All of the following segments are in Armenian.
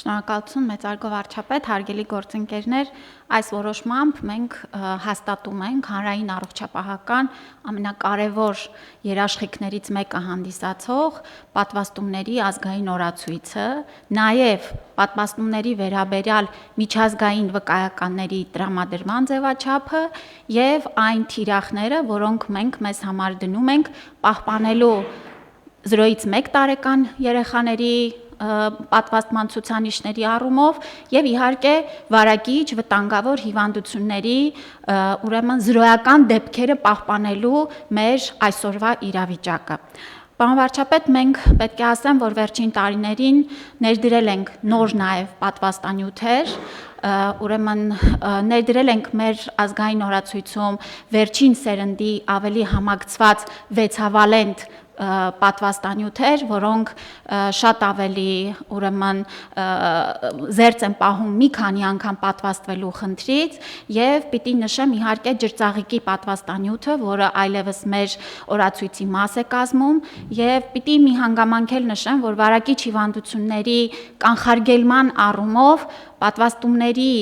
Շնորհակալություն մեծարգո վարչապետ, հարգելի գործընկերներ, այս որոշմամբ մենք հաստատում ենք հանրային առողջապահական ամենակարևոր երաշխիքներից մեկը հանդիսացող պատվաստումների ազգային օրացույցը, նաև պատվաստումների վերաբերյալ միջազգային վկայականների տրամադրման ձևաչափը եւ այն թիրախները, որոնք մենք մեզ համար դնում ենք պահպանելու 0-ից 1 տարեկան երեխաների պատվաստման ցուցանիշների առումով եւ իհարկե վարակիչ վտանգավոր հիվանդությունների ուրեմն զրոյական դեպքերը պահպանելու մեր այսօրվա իրավիճակը։ Պարոն վարչապետ, մենք պետք է ասեմ, որ վերջին տարիներին ներդրել ենք նոր նաև պատվաստանյութեր, ուրեմն ներդրել ենք մեր ազգային օրացույցում վերջին սերնդի ավելի համակցված 6-հավալենտ պատվաստանյութեր, որոնք շատ ավելի ուրեմն զերծ են պահում մի քանի անգամ պատվաստվելու խնդրից եւ պիտի նշեմ իհարկե ջրծաղիկի պատվաստանյութը, որը այլևս մեր օրացույցի մաս է կազմում եւ պիտի մի հանգամանք էլ նշեմ, որ վարակիչ հիվանդությունների կանխարգելման առումով պատվաստումների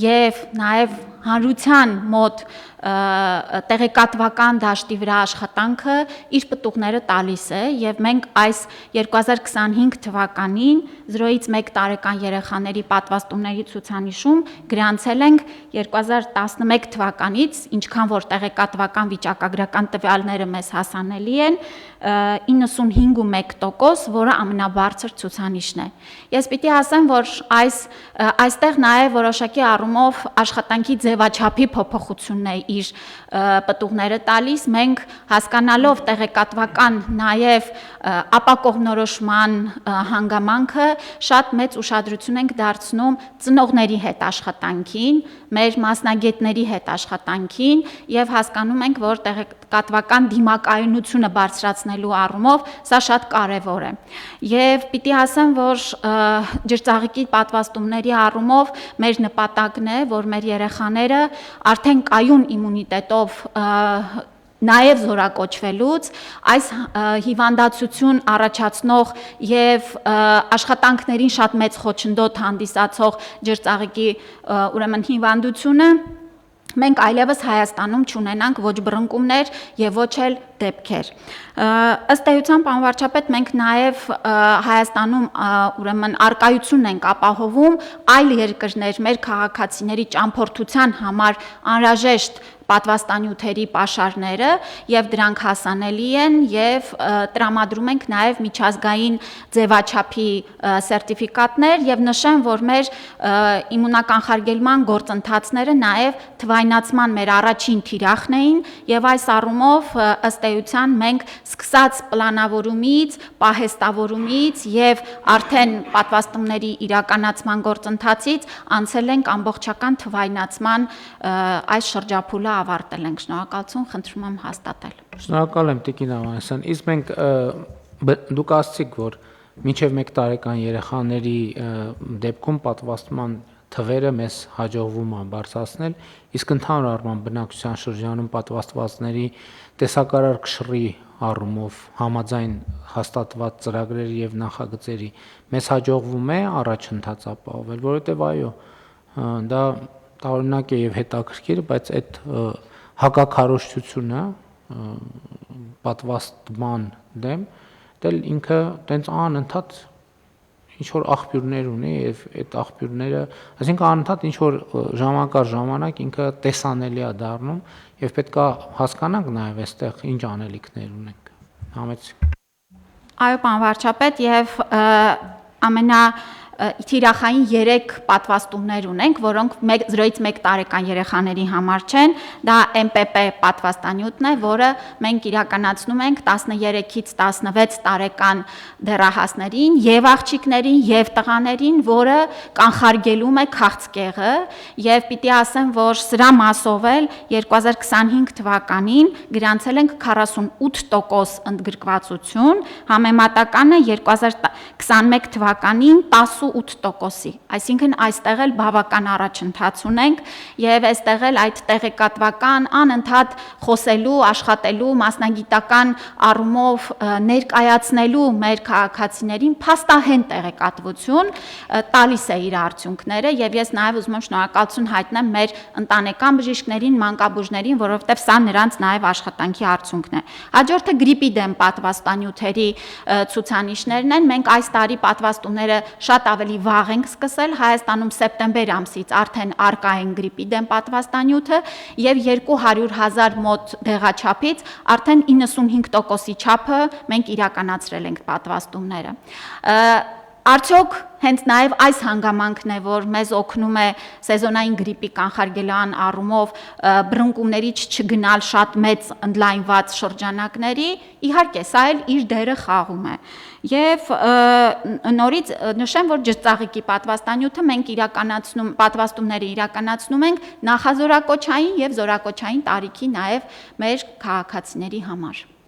եւ նաեւ հանրության մոտ տեղեկատվական դաշտի վրա աշխատանքը իր պտուղները տալիս է եւ մենք այս 2025 թվականին 0-ից 1 տարեկան երեխաների պատվաստումների ցուցանիշում գրանցել ենք 2011 թվականից, ինչքան որ տեղեկատվական վիճակագրական տվյալները մեզ հասանելի են, 95.1%, որը ամենաբարձր ցուցանիշն է։ Ես պիտի ասեմ, որ այստեղ նաև որոշակի առումով աշխատանքի ձևաչափի փոփոխությունն է իր պտուղները տալիս, մենք հասկանալով տեղեկատվական նաև ապակողմնորոշման հանգամանքը շատ մեծ ուշադրություն ենք դարձնում ծնողների հետ աշխատանքին, մեր մասնագետների հետ աշխատանքին եւ հասկանում ենք, որ տեղեկատվական դիմակայունությունը բարձրացնելու առումով սա շատ կարեւոր է։ Եվ պիտի ասեմ, որ ջրծաղիկի պատվաստումների առումով մեր նպատակն է, որ մեր երեխաները արդեն կայուն իմունիտետով նաև զորակոչվելուց այս հիվանդացություն առաջացնող եւ աշխատանքներին շատ մեծ խոչընդոտ հանդիսացող ջրծաղիկի ուրեմն հիվանդությունը մենք այլևս Հայաստանում չունենանք ոչ բռնկումներ եւ ոչ էլ դեպքեր։ Ըստ էության, պարոն վարչապետ, մենք նաև Հայաստանում ուրեմն արկայություն ենք ապահովում այլ երկրներ մեր քաղաքացիների ճամփորդության համար անհրաժեշտ պատվաստանյութերի պաշարները եւ դրանք հասանելի են եւ տրամադրում ենք նաեւ միջազգային ձևաչափի սերտիֆիկատներ եւ նշեմ, որ մեր իմունականխարգելման գործընթացները նաեւ թվայնացման մեր առաջին թիրախն էին եւ այս առումով ըստ էության մենք սկսած պլանավորումից, պահեստավորումից եւ արդեն պատվաստումների իրականացման գործընթացից անցել ենք ամբողջական թվայնացման այս շրջափուլը ավարտել ենք։ Շնորհակալություն, խնդրում եմ հաստատել։ Շնորհակալ եմ Տիկին Ավանեսյան։ Իսկ մենք դուք ասացիք, որ մինչև 1 տարեկան երեխաների դեպքում պատվաստման թվերը մեզ հաջողվում է բարձրացնել, իսկ ընդհանուր առմամբ բնակչության շրջանում պատվաստվածների տեսակարար կշռի առումով համաձայն հաստատված ծրագրերի եւ նախագծերի մեզ հաջողվում է առաջընթաց ապահովել, որովհետեւ այո, դա տարօրինակ է եւ հետաքրքիր, բայց այդ հակաքարոզչությունը պատվաստման դեմ դել ինքը տենց անընդհատ ինչ որ աղբյուրներ ունի եւ այդ աղբյուրները, այսինքն անընդհատ ինչ որ ժամանակար ժամանակ ինքը տեսանելի է դառնում եւ պետքա հասկանանք նաեւ այստեղ ինչ անելիքներ ունենք։ Համեցեք։ Այո, պարոն վարչապետ, եւ թիրախային 3 պատվաստումներ ունենք, որոնք 0-ից 1 տարեկան երեխաների համար չեն, դա MPP պատվաստանյութն է, որը մենք իրականացնում ենք 13-ից 16 տարեկան դեռահասներին եւ աղջիկներին եւ տղաներին, որը կանխարգելում է քաղցկեղը եւ պիտի ասեմ, որ սրա մասով էլ 2025 թվականին գրանցել ենք 48% ընդգրկվածություն, համեմատականը 2021 թվականին 10 78%-ի, այսինքն այստեղ էլ բավական առաջընթաց ունենք եւ այստեղ էլ այդ տեղեկատվական անընդհատ խոսելու, աշխատելու, մասնագիտական առումով ներկայացնելու մեր քաղաքացիներին փաստահեն տեղեկատվություն տալիս է իր արդյունքները եւ ես նաեւ ուզում եմ շնորհակալություն հայտնեմ մեր ընտանեկան բժիշկներին, մանկաբույժներին, որովհետեւ սա նրանց նաեւ աշխատանքի արդյունքն է։ Հաջորդը գրիպի դեմ պատվաստանյութերի ցուցանիշներն են։ Մենք այս տարի պատվաստումները շատ ավելի վաղ ենք սկսել, Հայաստանում սեպտեմբեր ամսից արդեն արկա են գրիպի դեմ պատվաստանյութը եւ 200,000 մոտ դեղաչափից արդեն 95%-ի չափը մենք իրականացրել ենք պատվաստումները։ Արդյոք հենց նաև այս հանգամանքն է, որ մեզ օգնում է սեզոնային գրիպի կանխարգելման առումով բռնկումներից չգնալ շատ մեծ ընդլայնված շրջանակների, իհարկե, սա էլ իր դերը խաղում է։ Եվ նորից նշեմ, որ ջրծաղիկի պատվաստանյութը մենք պատվաստումները իրականացնում ենք նախազորակոչային եւ զորակոչային տարիքի նաև մեր քաղաքացիների համար։